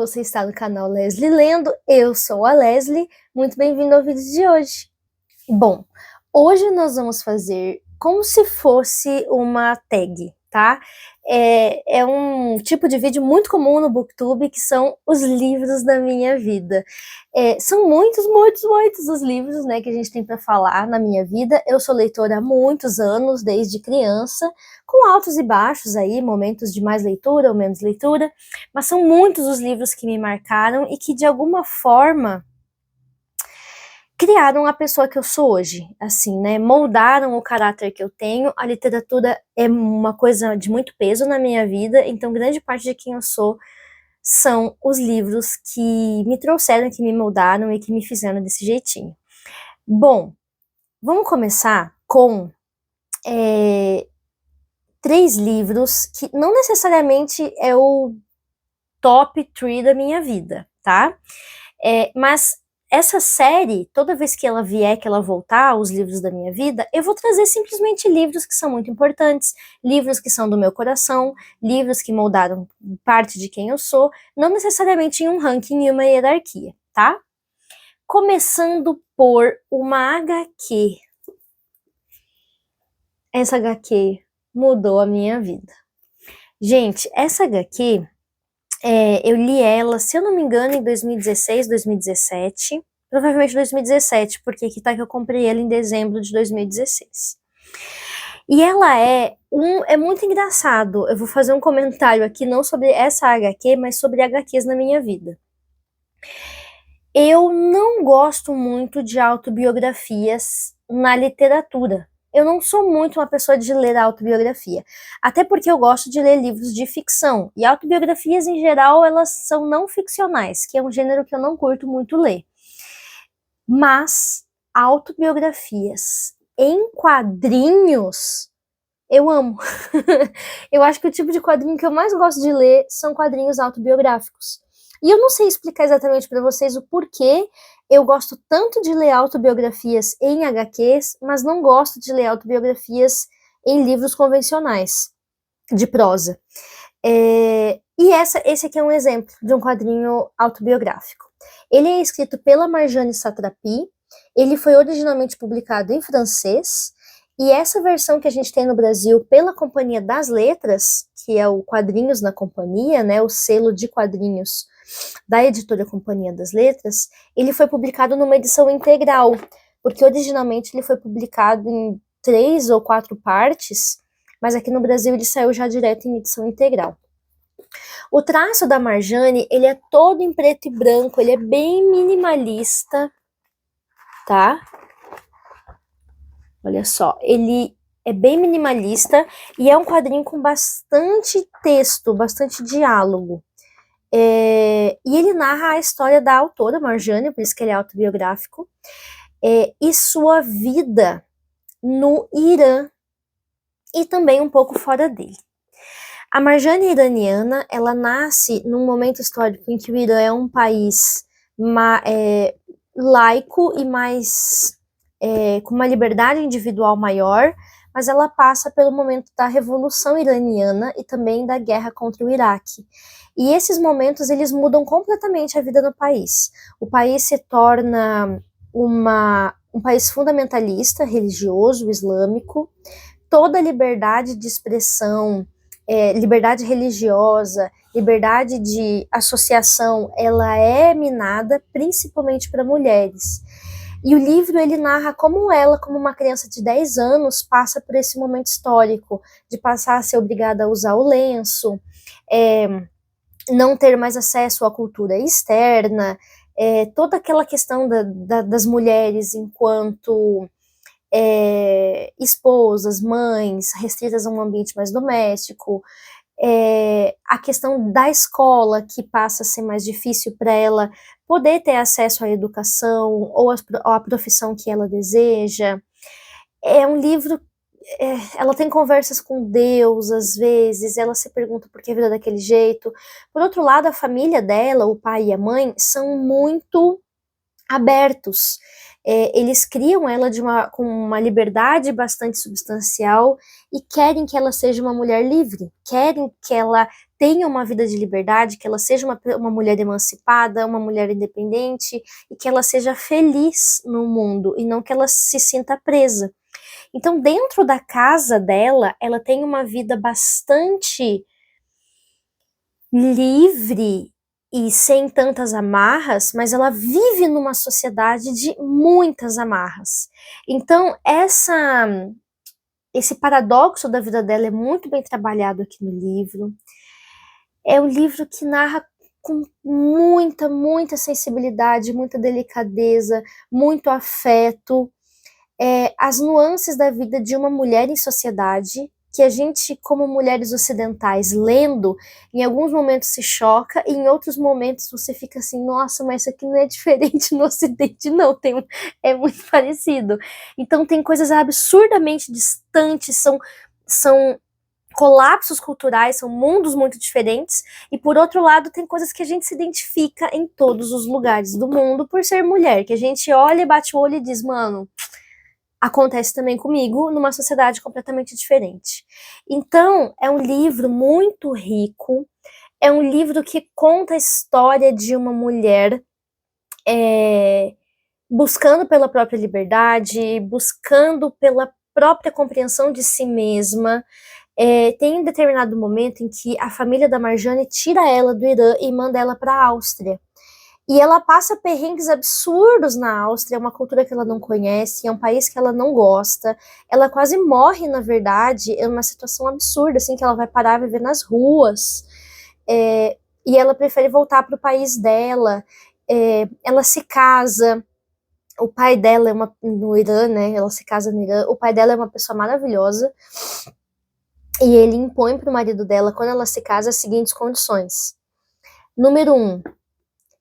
você está no canal Leslie Lendo, eu sou a Leslie, muito bem-vindo ao vídeo de hoje. Bom, hoje nós vamos fazer como se fosse uma tag, tá? É um tipo de vídeo muito comum no Booktube, que são os livros da minha vida. São muitos os livros, né, que a gente tem para falar na minha vida. Eu sou leitora há muitos anos, desde criança, com altos e baixos aí, momentos de mais leitura ou menos leitura, mas são muitos os livros que me marcaram e que de alguma forma criaram a pessoa que eu sou hoje, assim, né, moldaram o caráter que eu tenho. A literatura é uma coisa de muito peso na minha vida, então grande parte de quem eu sou são os livros que me trouxeram, que me moldaram e que me fizeram desse jeitinho. Bom, vamos começar com 3 livros que não necessariamente é o top 3 da minha vida, tá? Mas essa série, toda vez que ela vier, que ela voltar, os livros da minha vida, eu vou trazer simplesmente livros que são muito importantes, livros que são do meu coração, livros que moldaram parte de quem eu sou, não necessariamente em um ranking e uma hierarquia, tá? Começando por uma HQ. Essa HQ mudou a minha vida. Gente, essa HQ, eu li ela, se eu não me engano, em 2016, 2017, provavelmente 2017, porque aqui tá que eu comprei ela em dezembro de 2016. E ela é muito engraçado. Eu vou fazer um comentário aqui, não sobre essa HQ, mas sobre HQs na minha vida. Eu não gosto muito de autobiografias na literatura. Eu não sou muito uma pessoa de ler autobiografia, até porque eu gosto de ler livros de ficção, e autobiografias em geral elas são não ficcionais, que é um gênero que eu não curto muito ler. Mas autobiografias em quadrinhos, eu amo. Eu acho que o tipo de quadrinho que eu mais gosto de ler são quadrinhos autobiográficos. E eu não sei explicar exatamente para vocês o porquê eu gosto tanto de ler autobiografias em HQs, mas não gosto de ler autobiografias em livros convencionais, de prosa. E esse aqui é um exemplo de um quadrinho autobiográfico. Ele é escrito pela Marjane Satrapi, ele foi originalmente publicado em francês, e essa versão que a gente tem no Brasil pela Companhia das Letras, que é o Quadrinhos na Companhia, né, o selo de quadrinhos da editora Companhia das Letras, ele foi publicado numa edição integral, porque originalmente ele foi publicado em 3 ou 4 partes, mas aqui no Brasil ele saiu já direto em edição integral. O traço da Marjane, ele é todo em preto e branco, ele é bem minimalista, tá? Olha só, ele é bem minimalista e é um quadrinho com bastante texto, bastante diálogo. E ele narra a história da autora, Marjane, por isso que ele é autobiográfico, e sua vida no Irã e também um pouco fora dele. A Marjane iraniana, ela nasce num momento histórico em que o Irã é um país laico e mais com uma liberdade individual maior, mas ela passa pelo momento da Revolução Iraniana e também da guerra contra o Iraque. E esses momentos, eles mudam completamente a vida do país. O país se torna um país fundamentalista, religioso, islâmico. Toda a liberdade de expressão, liberdade religiosa, liberdade de associação, ela é minada, principalmente para mulheres. E o livro, ele narra como ela, como uma criança de 10 anos, passa por esse momento histórico, de passar a ser obrigada a usar o lenço, não ter mais acesso à cultura externa, toda aquela questão das mulheres enquanto esposas, mães, restritas a um ambiente mais doméstico, a questão da escola, que passa a ser mais difícil para ela poder ter acesso à educação ou à profissão que ela deseja. É um livro, ela tem conversas com Deus, às vezes, ela se pergunta por que a vida é daquele jeito. Por outro lado, a família dela, o pai e a mãe, são muito abertos. eles criam ela com uma liberdade bastante substancial e querem que ela seja uma mulher livre, querem que ela tenha uma vida de liberdade, que ela seja uma mulher emancipada, uma mulher independente e que ela seja feliz no mundo e não que ela se sinta presa. Então, dentro da casa dela, ela tem uma vida bastante livre e sem tantas amarras, mas ela vive numa sociedade de muitas amarras. Então, esse paradoxo da vida dela é muito bem trabalhado aqui no livro. É um livro que narra com muita sensibilidade, muita delicadeza, muito afeto, as nuances da vida de uma mulher em sociedade, que a gente, como mulheres ocidentais, lendo, em alguns momentos se choca, e em outros momentos você fica assim, nossa, mas isso aqui não é diferente no Ocidente, não, é muito parecido. Então tem coisas absurdamente distantes, são colapsos culturais, são mundos muito diferentes, e por outro lado tem coisas que a gente se identifica em todos os lugares do mundo por ser mulher, que a gente olha, bate o olho e diz, mano, acontece também comigo numa sociedade completamente diferente. Então, é um livro muito rico, é um livro que conta a história de uma mulher buscando pela própria liberdade, buscando pela própria compreensão de si mesma. Tem um determinado momento em que a família da Marjane tira ela do Irã e manda ela para a Áustria. E ela passa perrengues absurdos na Áustria, é uma cultura que ela não conhece, é um país que ela não gosta. Ela quase morre, na verdade, é uma situação absurda, assim, que ela vai parar a viver nas ruas. E ela prefere voltar para o país dela. Ela se casa. O pai dela no Irã, né? Ela se casa no Irã. O pai dela é uma pessoa maravilhosa. E ele impõe para o marido dela, quando ela se casa, as seguintes condições. Número 1.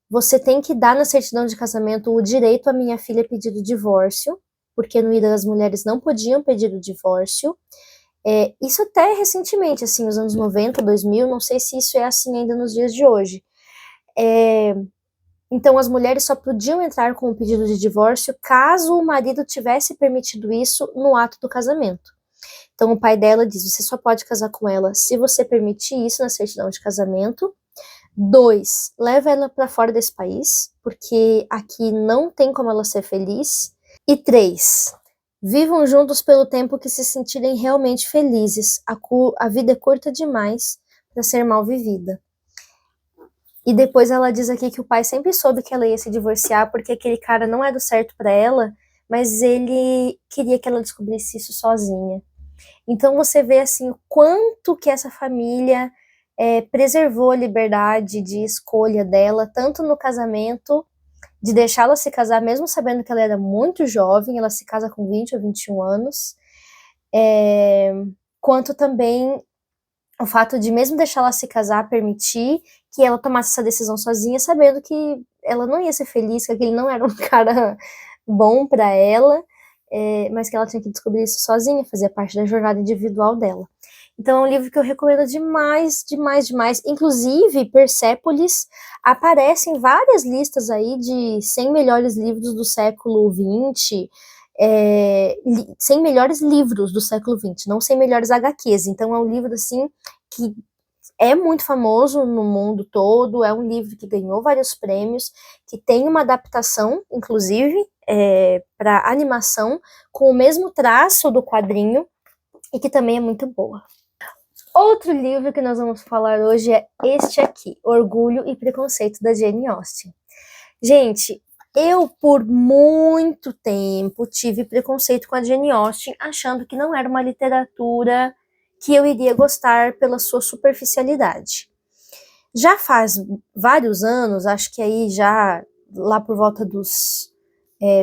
Você tem que dar na certidão de casamento o direito a minha filha pedir o divórcio, porque no Irã as mulheres não podiam pedir o divórcio. Isso até recentemente, assim, nos anos 90, 2000, não sei se isso é assim ainda nos dias de hoje. Então as mulheres só podiam entrar com o pedido de divórcio caso o marido tivesse permitido isso no ato do casamento. Então o pai dela diz, você só pode casar com ela se você permitir isso na certidão de casamento. 2, leva ela para fora desse país, porque aqui não tem como ela ser feliz. E 3, vivam juntos pelo tempo que se sentirem realmente felizes. A vida é curta demais para ser mal vivida. E depois ela diz aqui que o pai sempre soube que ela ia se divorciar, porque aquele cara não era certo para ela, mas ele queria que ela descobrisse isso sozinha. Então você vê assim o quanto que essa família preservou a liberdade de escolha dela, tanto no casamento, de deixá-la se casar, mesmo sabendo que ela era muito jovem, ela se casa com 20 ou 21 anos, quanto também o fato de, mesmo deixá-la se casar, permitir que ela tomasse essa decisão sozinha, sabendo que ela não ia ser feliz, que aquele não era um cara bom para ela, mas que ela tinha que descobrir isso sozinha, fazia parte da jornada individual dela. Então é um livro que eu recomendo demais. Inclusive, Persépolis aparece em várias listas aí de 100 melhores livros do século XX, 100 melhores livros do século XX, não 100 melhores HQs. Então é um livro assim que é muito famoso no mundo todo, é um livro que ganhou vários prêmios, que tem uma adaptação, inclusive, para animação, com o mesmo traço do quadrinho, e que também é muito boa. Outro livro que nós vamos falar hoje é este aqui, Orgulho e Preconceito, da Jane Austen. Gente, eu por muito tempo tive preconceito com a Jane Austen, achando que não era uma literatura que eu iria gostar pela sua superficialidade. Já faz vários anos, acho que aí já lá por volta dos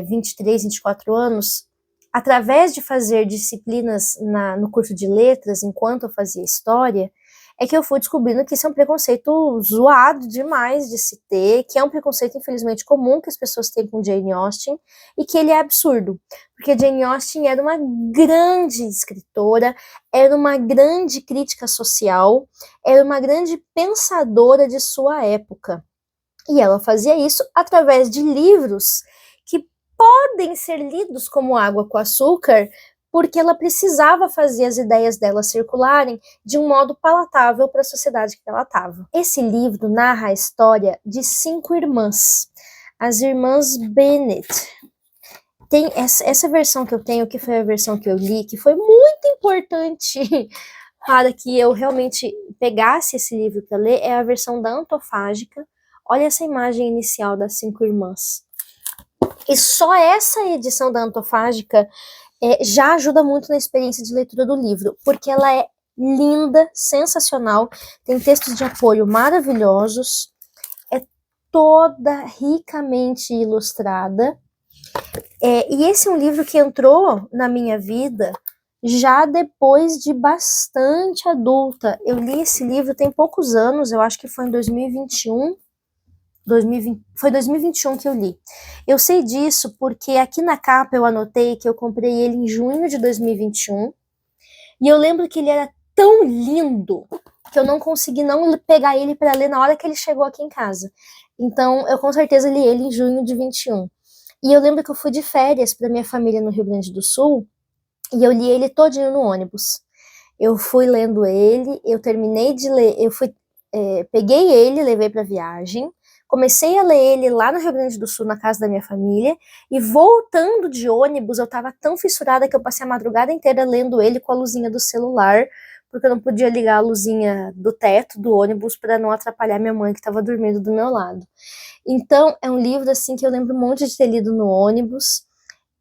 23, 24 anos, através de fazer disciplinas no curso de letras, enquanto eu fazia história, é que eu fui descobrindo que isso é um preconceito zoado demais de se ter, que é um preconceito infelizmente comum que as pessoas têm com Jane Austen, e que ele é absurdo, porque Jane Austen era uma grande escritora, era uma grande crítica social, era uma grande pensadora de sua época, e ela fazia isso através de livros que podem ser lidos como água com açúcar, porque ela precisava fazer as ideias dela circularem de um modo palatável para a sociedade que ela estava. Esse livro narra a história de 5 irmãs, as irmãs Bennet. Tem essa versão que eu tenho, que foi a versão que eu li, que foi muito importante para que eu realmente pegasse esse livro para ler, é a versão da Antofágica. Olha essa imagem inicial das 5 irmãs. E só essa edição da Antofágica já ajuda muito na experiência de leitura do livro, porque ela é linda, sensacional, tem textos de apoio maravilhosos, é toda ricamente ilustrada, e esse é um livro que entrou na minha vida já depois de bastante adulta. Eu li esse livro tem poucos anos, eu acho que foi em 2021, foi 2021 que eu li. Eu sei disso porque aqui na capa eu anotei que eu comprei ele em junho de 2021, e eu lembro que ele era tão lindo que eu não consegui não pegar ele para ler na hora que ele chegou aqui em casa. Então eu com certeza li ele em junho de 21. E eu lembro que eu fui de férias para minha família no Rio Grande do Sul, e eu li ele todinho no ônibus. Eu fui lendo ele, eu terminei de ler, peguei ele, levei para viagem, comecei a ler ele lá no Rio Grande do Sul, na casa da minha família, e voltando de ônibus, eu tava tão fissurada que eu passei a madrugada inteira lendo ele com a luzinha do celular, porque eu não podia ligar a luzinha do teto do ônibus para não atrapalhar minha mãe que estava dormindo do meu lado. Então, é um livro assim que eu lembro um monte de ter lido no ônibus,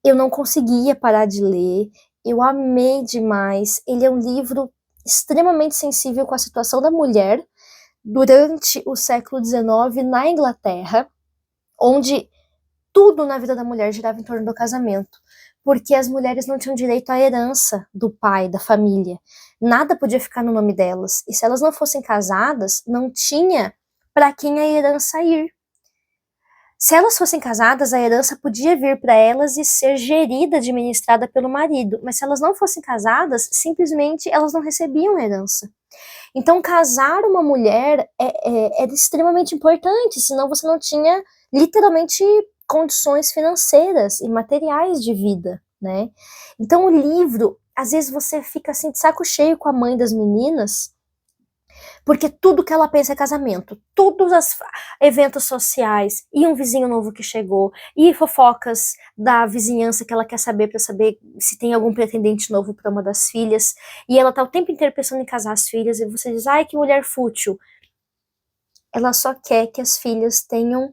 eu não conseguia parar de ler, eu amei demais. Ele é um livro extremamente sensível com a situação da mulher durante o século XIX na Inglaterra, onde tudo na vida da mulher girava em torno do casamento, porque as mulheres não tinham direito à herança do pai, da família. Nada podia ficar no nome delas, e se elas não fossem casadas, não tinha para quem a herança ir. Se elas fossem casadas, a herança podia vir para elas e ser gerida, administrada pelo marido, mas se elas não fossem casadas, simplesmente elas não recebiam herança. Então, casar uma mulher era extremamente importante, senão você não tinha, literalmente, condições financeiras e materiais de vida, né? Então, o livro, às vezes você fica assim de saco cheio com a mãe das meninas, porque tudo que ela pensa é casamento, todos os eventos sociais, e um vizinho novo que chegou, e fofocas da vizinhança que ela quer saber para saber se tem algum pretendente novo para uma das filhas, e ela tá o tempo inteiro pensando em casar as filhas, e você diz, ai, que mulher fútil. Ela só quer que as filhas tenham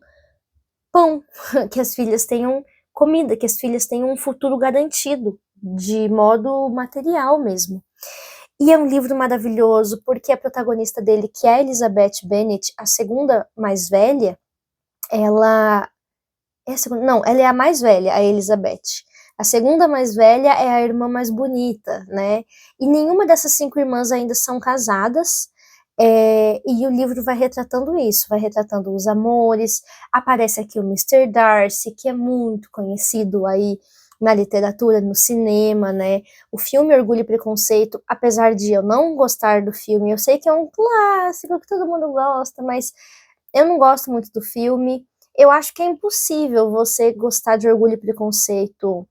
pão, que as filhas tenham comida, que as filhas tenham um futuro garantido, de modo material mesmo. E é um livro maravilhoso, porque a protagonista dele, que é a Elizabeth Bennet, a segunda mais velha, ela é a segunda, não, ela é a mais velha, a Elizabeth. A segunda mais velha é a irmã mais bonita, né? E nenhuma dessas 5 irmãs ainda são casadas, e o livro vai retratando isso, vai retratando os amores. Aparece aqui o Mr. Darcy, que é muito conhecido aí na literatura, no cinema, né? O filme Orgulho e Preconceito, apesar de eu não gostar do filme, eu sei que é um clássico que todo mundo gosta, mas eu não gosto muito do filme. Eu acho que é impossível você gostar de Orgulho e Preconceito,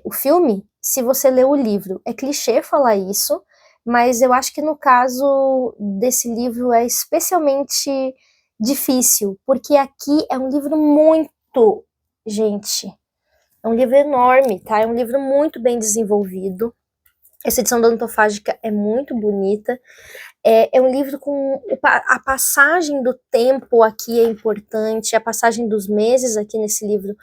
o filme, se você lê o livro. É clichê falar isso, mas eu acho que no caso desse livro é especialmente difícil, porque aqui é um livro muito, gente, é um livro enorme, tá? É um livro muito bem desenvolvido. Essa edição da Antofágica é muito bonita. É um livro com a passagem do tempo aqui é importante, a passagem dos meses aqui nesse livro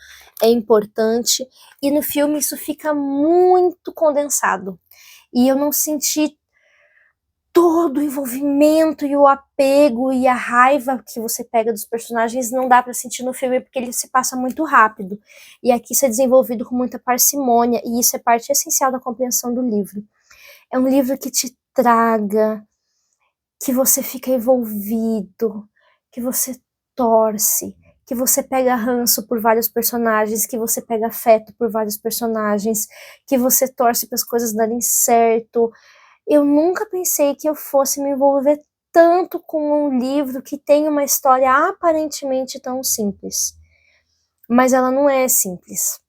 é importante, e no filme isso fica muito condensado. E eu não senti todo o envolvimento e o apego e a raiva que você pega dos personagens, não dá pra sentir no filme porque ele se passa muito rápido. E aqui isso é desenvolvido com muita parcimônia, e isso é parte essencial da compreensão do livro. É um livro que te traga, que você fica envolvido, que você torce, que você pega ranço por vários personagens, que você pega afeto por vários personagens, que você torce para as coisas darem certo. Eu nunca pensei que eu fosse me envolver tanto com um livro que tem uma história aparentemente tão simples. mas ela não é simples.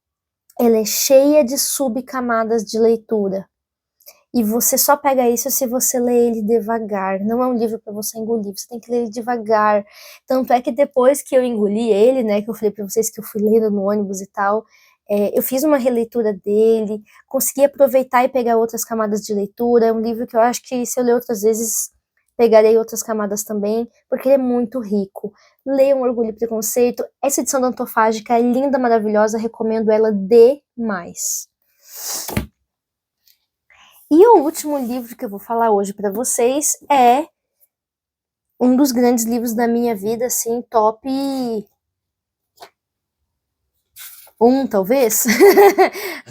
Ela é cheia de subcamadas de leitura. E você só pega isso se você lê ele devagar. Não é um livro para você engolir, você tem que ler ele devagar. Tanto é que depois que eu engoli ele, né, que eu falei para vocês que eu fui lendo no ônibus e tal, eu fiz uma releitura dele, consegui aproveitar e pegar outras camadas de leitura. É um livro que eu acho que se eu ler outras vezes, pegarei outras camadas também, porque ele é muito rico. Leiam Orgulho e Preconceito. Essa edição da Antofágica é linda, maravilhosa, recomendo ela demais. E o último livro que eu vou falar hoje para vocês é um dos grandes livros da minha vida, assim, top 1, talvez?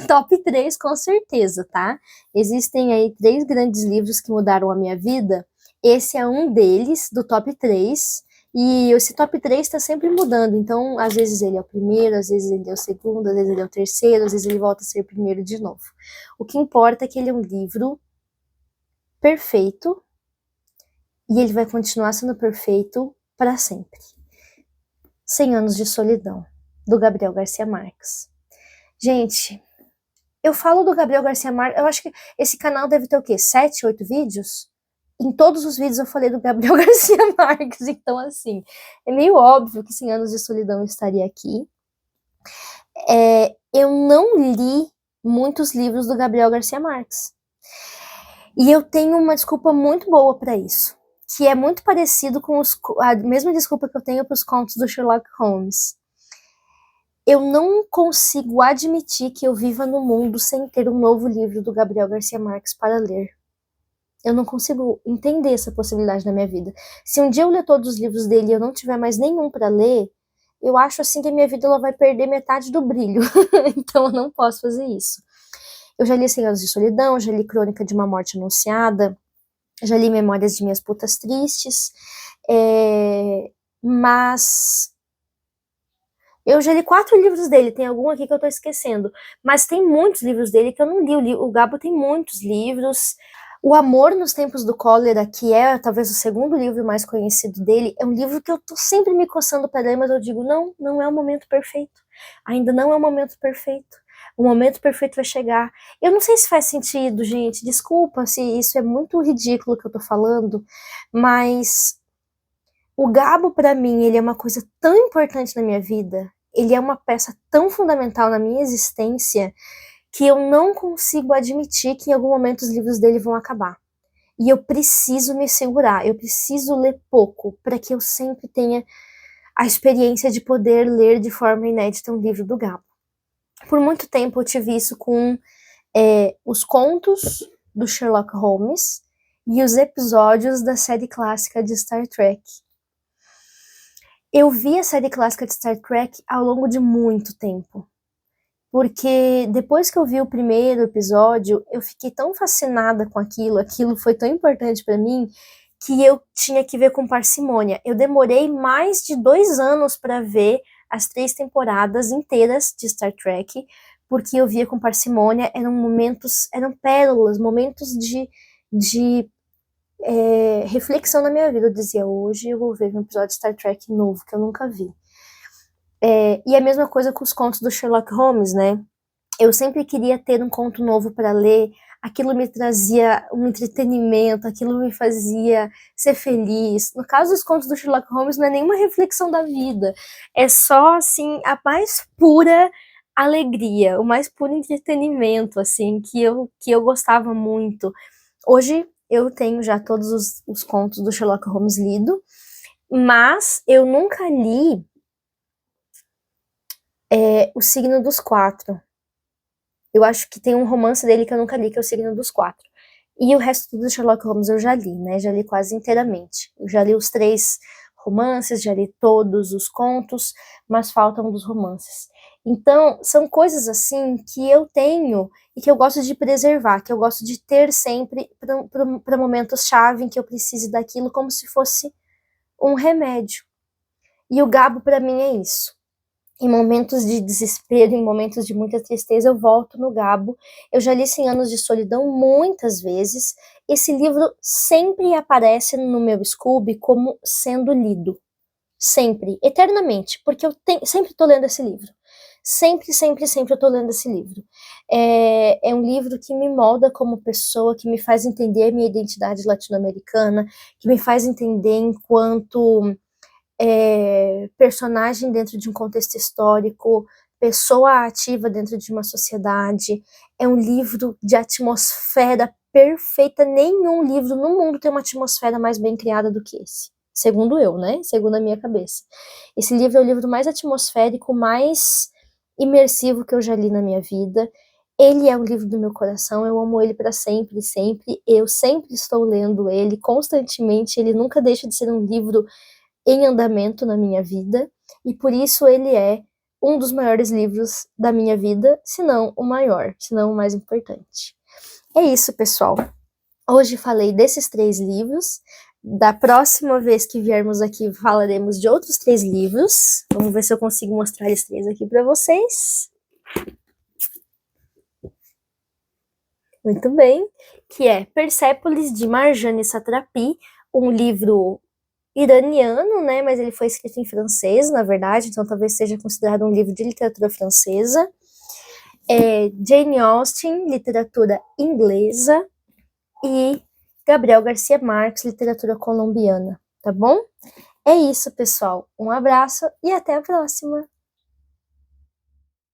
Top 3, com certeza, tá? Existem aí 3 grandes livros que mudaram a minha vida. Esse é um deles, do top 3. E esse top 3 está sempre mudando. Então, às vezes ele é o primeiro, às vezes ele é o segundo, às vezes ele é o terceiro, às vezes ele volta a ser o primeiro de novo. O que importa é que ele é um livro perfeito e ele vai continuar sendo perfeito para sempre. 100 Anos de Solidão, do Gabriel Garcia Marques. Gente, eu falo do Gabriel Garcia Marques, eu acho que esse canal deve ter o quê? 7, 8 vídeos? Em todos os vídeos eu falei do Gabriel Garcia Marques, então assim, é meio óbvio que 100 Anos de Solidão estaria aqui. Eu não li muitos livros do Gabriel Garcia Marques. E eu tenho uma desculpa muito boa para isso, que é muito parecido com a mesma desculpa que eu tenho para os contos do Sherlock Holmes. Eu não consigo admitir que eu viva no mundo sem ter um novo livro do Gabriel Garcia Marques para ler. Eu não consigo entender essa possibilidade na minha vida. Se um dia eu ler todos os livros dele e eu não tiver mais nenhum para ler, eu acho assim que a minha vida ela vai perder metade do brilho. Então eu não posso fazer isso. Eu já li 100 Anos de Solidão, já li Crônica de uma Morte Anunciada, já li Memórias de Minhas Putas Tristes, mas eu já li 4 livros dele, tem algum aqui que eu tô esquecendo, mas tem muitos livros dele que eu não li. O Gabo tem muitos livros. O Amor nos Tempos do Cólera, que é talvez o segundo livro mais conhecido dele, é um livro que eu tô sempre me coçando para ler, mas eu digo, não é o momento perfeito. Ainda não é o momento perfeito. O momento perfeito vai chegar. Eu não sei se faz sentido, gente, desculpa se isso é muito ridículo que eu tô falando, mas o Gabo, para mim, ele é uma coisa tão importante na minha vida, ele é uma peça tão fundamental na minha existência, que eu não consigo admitir que em algum momento os livros dele vão acabar. E eu preciso me segurar, eu preciso ler pouco, para que eu sempre tenha a experiência de poder ler de forma inédita um livro do Gabo. Por muito tempo eu tive isso com os contos do Sherlock Holmes e os episódios da série clássica de Star Trek. Eu vi a série clássica de Star Trek ao longo de muito tempo, porque depois que eu vi o primeiro episódio, eu fiquei tão fascinada com aquilo foi tão importante para mim, que eu tinha que ver com parcimônia. Eu demorei mais de 2 anos para ver as 3 temporadas inteiras de Star Trek, porque eu via com parcimônia, eram pérolas, momentos de reflexão na minha vida. Eu dizia, hoje eu vou ver um episódio de Star Trek novo, que eu nunca vi. E a mesma coisa com os contos do Sherlock Holmes, né? Eu sempre queria ter um conto novo para ler, aquilo me trazia um entretenimento, aquilo me fazia ser feliz. No caso dos contos do Sherlock Holmes, não é nenhuma reflexão da vida, é só, assim, a mais pura alegria, o mais puro entretenimento, assim, que eu gostava muito. Hoje eu tenho já todos os contos do Sherlock Holmes lido, mas eu nunca li O Signo dos Quatro. Eu acho que tem um romance dele que eu nunca li, que é O Signo dos Quatro. E o resto do Sherlock Holmes eu já li, né? Já li quase inteiramente. Eu já li os 3 romances, já li todos os contos, mas faltam um dos romances. Então, são coisas assim que eu tenho e que eu gosto de preservar, que eu gosto de ter sempre para momentos-chave em que eu precise daquilo, como se fosse um remédio. E o Gabo, para mim, é isso. Em momentos de desespero, em momentos de muita tristeza, eu volto no Gabo. Eu já li 100 Anos de Solidão muitas vezes. Esse livro sempre aparece no meu Scooby como sendo lido. Sempre, eternamente, porque eu sempre estou lendo esse livro. Sempre, sempre, sempre eu tô lendo esse livro. É um livro que me molda como pessoa, que me faz entender minha identidade latino-americana, que me faz entender enquanto personagem dentro de um contexto histórico, pessoa ativa dentro de uma sociedade. É um livro de atmosfera perfeita. Nenhum livro no mundo tem uma atmosfera mais bem criada do que esse. Segundo eu, né? Segundo a minha cabeça. Esse livro é o livro mais atmosférico, mais imersivo que eu já li na minha vida. Ele é um livro do meu coração, eu amo ele para sempre, sempre. Eu sempre estou lendo ele constantemente. Ele nunca deixa de ser um livro em andamento na minha vida, e por isso ele é um dos maiores livros da minha vida, se não o maior, se não o mais importante. É isso, pessoal. Hoje falei desses 3 livros. Da próxima vez que viermos aqui, falaremos de outros 3 livros. Vamos ver se eu consigo mostrar esses 3 aqui para vocês. Muito bem. Que é Persépolis, de Marjane Satrapi, um livro iraniano, né, mas ele foi escrito em francês, na verdade, então talvez seja considerado um livro de literatura francesa. Jane Austen, literatura inglesa, e Gabriel Garcia Marques, literatura colombiana, tá bom? É isso, pessoal. Um abraço e até a próxima!